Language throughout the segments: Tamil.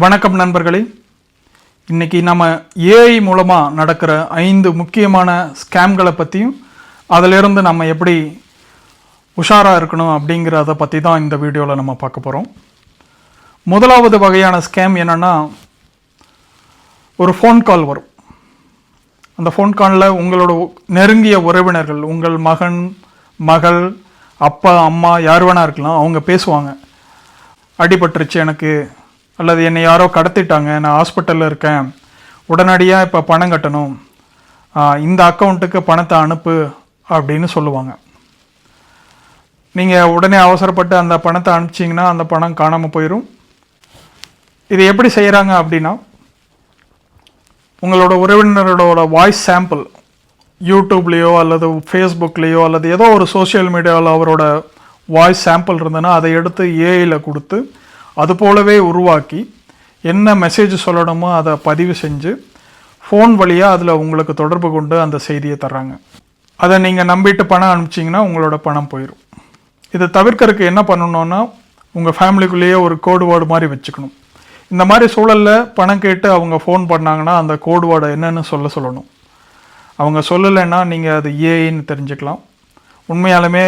வணக்கம் நண்பர்களே. இன்றைக்கி நம்ம ஏஐ மூலமாக நடக்கிற 5 முக்கியமான ஸ்கேம்களை பற்றியும் அதிலிருந்து நம்ம எப்படி உஷாராக இருக்கணும் அப்படிங்கிறத பற்றி தான் இந்த வீடியோவில் நம்ம பார்க்க போகிறோம். முதலாவது வகையான ஸ்கேம் என்னென்னா, ஒரு ஃபோன் கால் வரும். அந்த ஃபோன் காலில் உங்களோட நெருங்கிய உறவினர்கள், உங்கள் மகன், மகள், அப்பா, அம்மா, யார் வேணா இருக்கலாம். அவங்க பேசுவாங்க. அடிபட்டுருச்சு எனக்கு, அல்லது என்னை யாரோ கடத்திட்டாங்க, நான் ஹாஸ்பிட்டலில் இருக்கேன், உடனடியாக இப்போ பணம் கட்டணும், இந்த அக்கௌண்ட்டுக்கு பணத்தை அனுப்பு அப்படின்னு சொல்லுவாங்க. நீங்கள் உடனே அவசரப்பட்டு அந்த பணத்தை அனுப்பிச்சிங்கன்னா அந்த பணம் காணாமல் போயிடும். இது எப்படி செய்கிறாங்க அப்படின்னா, உங்களோட உறவினரோட வாய்ஸ் சாம்பிள் யூடியூப்லேயோ அல்லது ஃபேஸ்புக்லேயோ அல்லது ஏதோ ஒரு சோஷியல் மீடியாவில் அவரோட வாய்ஸ் சாம்பிள் இருந்ததுன்னா அதை எடுத்து ஏஐயில் கொடுத்து அது போலவே உருவாக்கி என்ன மெசேஜ் சொல்லணுமோ அதை பதிவு செஞ்சு ஃபோன் வழியாக அதில் உங்களுக்கு தொடர்பு கொண்டு அந்த செய்தியை தர்றாங்க. அதை நீங்கள் நம்பிட்டு பணம் அனுப்பிச்சிங்கன்னா உங்களோட பணம் போயிடும். இதை தவிர்க்கறதுக்கு என்ன பண்ணணுன்னா, உங்கள் ஃபேமிலிக்குள்ளேயே ஒரு கோடு வேர்டு மாதிரி வச்சுக்கணும். இந்த மாதிரி சூழலில் பணம் கேட்டு அவங்க ஃபோன் பண்ணாங்கன்னா அந்த கோடு வேர்டை என்னென்னு சொல்லணும். அவங்க சொல்லலைன்னா நீங்கள் அது ஏஐன்னு தெரிஞ்சுக்கலாம். உண்மையாலுமே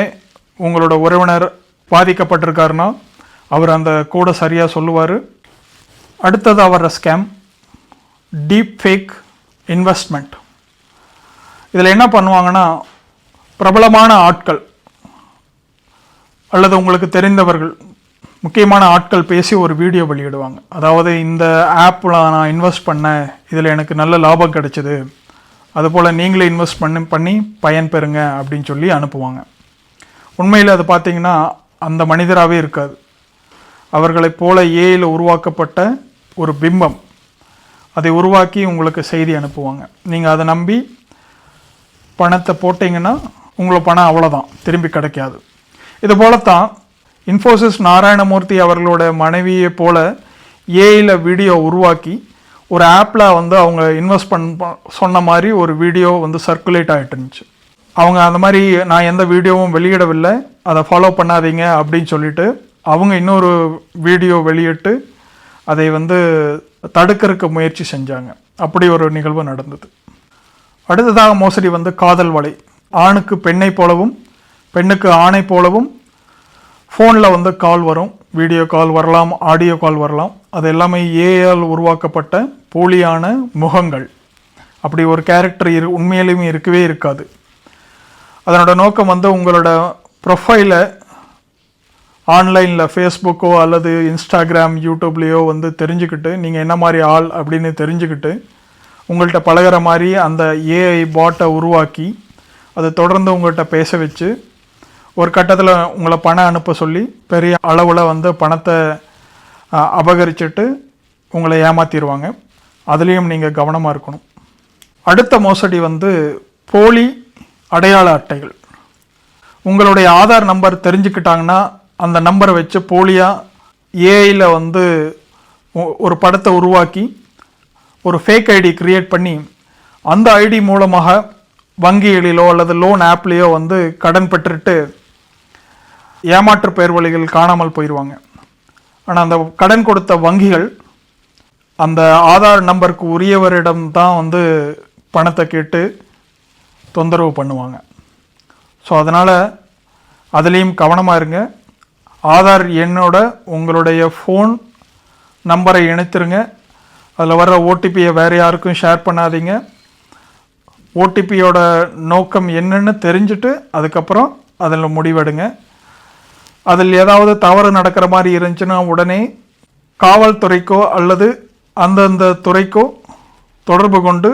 உங்களோட உறவினர் பாதிக்கப்பட்டிருக்காருன்னா அவர் அந்த கோடை சரியாக சொல்லுவார். அடுத்தது வர்ற ஸ்கேம் டீப் ஃபேக் இன்வெஸ்ட்மெண்ட். இதில் என்ன பண்ணுவாங்கன்னா, பிரபலமான ஆட்கள் அல்லது உங்களுக்கு தெரிந்தவர்கள், முக்கியமான ஆட்கள் பேசி ஒரு வீடியோ வெளியிடுவாங்க. அதாவது, இந்த ஆப்பில் நான் இன்வெஸ்ட் பண்ணேன், இதில் எனக்கு நல்ல லாபம் கிடைச்சிது, அதுபோல் நீங்களே இன்வெஸ்ட் பண்ணி பயன் பெறுங்க அப்படின்னு சொல்லி அனுப்புவாங்க. உண்மையில் அது பார்த்திங்கன்னா அந்த மனிதராகவே இருக்காது. அவர்களைப் போல ஏஐயில் உருவாக்கப்பட்ட ஒரு பிம்பம். அதை உருவாக்கி உங்களுக்கு செய்தி அனுப்புவாங்க. நீங்கள் அதை நம்பி பணத்தை போட்டிங்கன்னா உங்களை பணம் அவ்வளோதான், திரும்பி கிடைக்காது. இது போலத்தான் இன்ஃபோசிஸ் நாராயணமூர்த்தி அவர்களோட மனைவியை போல ஏஐயில் வீடியோ உருவாக்கி ஒரு ஆப்பில் அவங்க இன்வெஸ்ட் சொன்ன மாதிரி ஒரு வீடியோ சர்க்குலேட் ஆகிட்டு இருந்துச்சு. அவங்க அந்த மாதிரி நான் எந்த வீடியோவும் வெளியிடவில்லை, அதை ஃபாலோ பண்ணாதீங்க அப்படின்னு சொல்லிட்டு அவங்க இன்னொரு வீடியோ வெளியிட்டு அதை தடுக்கிறதுக்கு முயற்சி செஞ்சாங்க. அப்படி ஒரு நிகழ்வு நடந்தது. அடுத்ததாக மோசடி காதல் வலை. ஆணுக்கு பெண்ணை போலவும் பெண்ணுக்கு ஆணை போலவும் ஃபோனில் கால் வரும். வீடியோ கால் வரலாம், ஆடியோ கால் வரலாம். அது எல்லாமே ஏஆல் உருவாக்கப்பட்ட போலியான முகங்கள். அப்படி ஒரு கேரக்டர் உண்மையிலுமே இருக்கவே இருக்காது. அதனோட நோக்கம் உங்களோட ப்ரொஃபைலை ஆன்லைனில் ஃபேஸ்புக்கோ அல்லது இன்ஸ்டாகிராம், யூடியூப்லேயோ தெரிஞ்சுக்கிட்டு நீங்கள் என்ன மாதிரி ஆள் அப்படின்னு தெரிஞ்சுக்கிட்டு உங்கள்கிட்ட பழகிற மாதிரி அந்த ஏஐ பாட்டை உருவாக்கி அதை தொடர்ந்து உங்கள்கிட்ட பேச வச்சு ஒரு கட்டத்தில் உங்களை பணம் அனுப்ப சொல்லி பெரிய அளவில் பணத்தை அபகரிச்சுட்டு உங்களை ஏமாற்றிடுவாங்க. அதுலேயும் நீங்கள் கவனமாக இருக்கணும். அடுத்த மோசடி போலி அடையாள அட்டைகள். உங்களுடைய ஆதார் நம்பர் தெரிஞ்சுக்கிட்டாங்கன்னா அந்த நம்பரை வச்சு போலியாக ஏஐயில் ஒரு படத்தை உருவாக்கி ஒரு ஃபேக் ஐடி க்ரியேட் பண்ணி அந்த ஐடி மூலமாக வங்கிகளிலோ அல்லது லோன் ஆப்லேயோ கடன் பெற்றுட்டு ஏமாற்று பெயர் வழிகள் காணாமல் போயிடுவாங்க. ஆனால் அந்த கடன் கொடுத்த வங்கிகள் அந்த ஆதார் நம்பருக்கு உரியவரிடம் தான் பணத்தை கேட்டு தொந்தரவு பண்ணுவாங்க. ஸோ அதனால் அதுலேயும் கவனமாக இருங்க. ஆதார் எண்ணோட உங்களுடைய ஃபோன் நம்பரை இணைத்துருங்க. அதில் வர்ற ஓடிபியை வேறு யாருக்கும் ஷேர் பண்ணாதீங்க. ஓடிபியோட நோக்கம் என்னன்னு தெரிஞ்சுட்டு அதுக்கப்புறம் அதில் முடிவெடுங்க. அதில் ஏதாவது தவறு நடக்கிற மாதிரி இருந்துச்சுன்னா உடனே காவல்துறைக்கோ அல்லது அந்தந்த துறைக்கோ தொடர்பு கொண்டு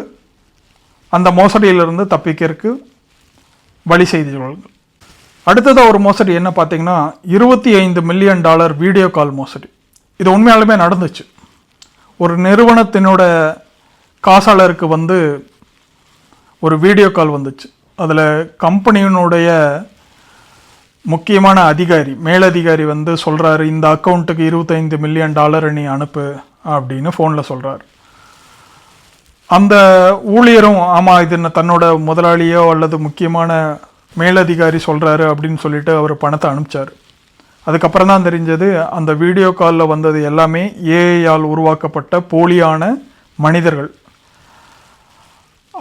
அந்த மோசடியிலிருந்து தப்பிக்கிறதுக்கு வழி செய்து கொள்ளுங்கள். அடுத்ததாக ஒரு மோசடி என்ன பார்த்தீங்கன்னா, $25 மில்லியன் வீடியோ கால் மோசடி. இது உண்மையாலுமே நடந்துச்சு. ஒரு நிறுவனத்தினோட காசாளருக்கு ஒரு வீடியோ கால் வந்துச்சு. அதில் கம்பெனியினுடைய முக்கியமான அதிகாரி, மேலதிகாரி சொல்கிறாரு, இந்த அக்கௌண்ட்டுக்கு $25 மில்லியன் நீ அனுப்பு அப்படின்னு ஃபோனில் சொல்கிறார். அந்த ஊழியரும் ஆமாம் இது தன்னோட முதலாளியோ அல்லது முக்கியமான மேலதிகாரி சொல்கிறாரு அப்படின்னு சொல்லிட்டு அவர் பணத்தை அனுப்பிச்சார். அதுக்கப்புறம் தான் தெரிஞ்சது அந்த வீடியோ காலில் வந்தது எல்லாமே ஏஐயால் உருவாக்கப்பட்ட போலியான மனிதர்கள்.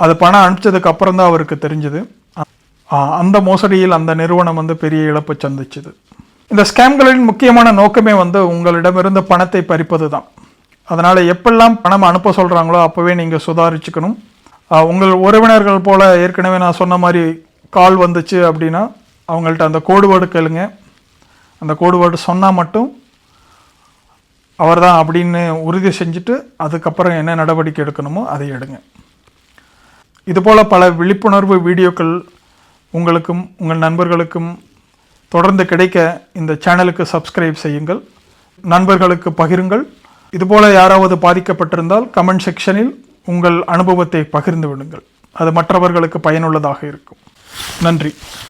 அது பணம் அனுப்பிச்சதுக்கு அப்புறம் தான் அவருக்கு தெரிஞ்சது. அந்த மோசடியில் அந்த நிறுவனம் வந்து பெரிய இழப்பை சந்திச்சுது. இந்த ஸ்கேம்களின் முக்கியமான நோக்கமே வந்து உங்களிடமிருந்து பணத்தை பறிப்பது தான். அதனால் எப்பெல்லாம் பணம் அனுப்ப சொல்கிறாங்களோ அப்போவே நீங்கள் சுதாரிச்சுக்கணும். உங்கள் உறவினர்கள் போல் ஏற்கனவே நான் சொன்ன மாதிரி கால் வந்துச்சு அப்படின்னா அவங்கள்ட்ட அந்த கோடு வேர்டு கேளுங்க. அந்த கோடு வேர்டு சொன்னால் மட்டும் அவர் தான் அப்படின்னு உறுதி செஞ்சுட்டு அதுக்கப்புறம் என்ன நடவடிக்கை எடுக்கணுமோ அதை எடுங்க. இதுபோல் பல விழிப்புணர்வு வீடியோக்கள் உங்களுக்கும் உங்கள் நண்பர்களுக்கும் தொடர்ந்து கிடைக்க இந்த சேனலுக்கு சப்ஸ்கிரைப் செய்யுங்கள், நண்பர்களுக்கு பகிருங்கள். இதுபோல் யாராவது பாதிக்கப்பட்டிருந்தால் கமெண்ட் செக்ஷனில் உங்கள் அனுபவத்தை பகிர்ந்து விடுங்கள். அது மற்றவர்களுக்கு பயனுள்ளதாக இருக்கும். நன்றி.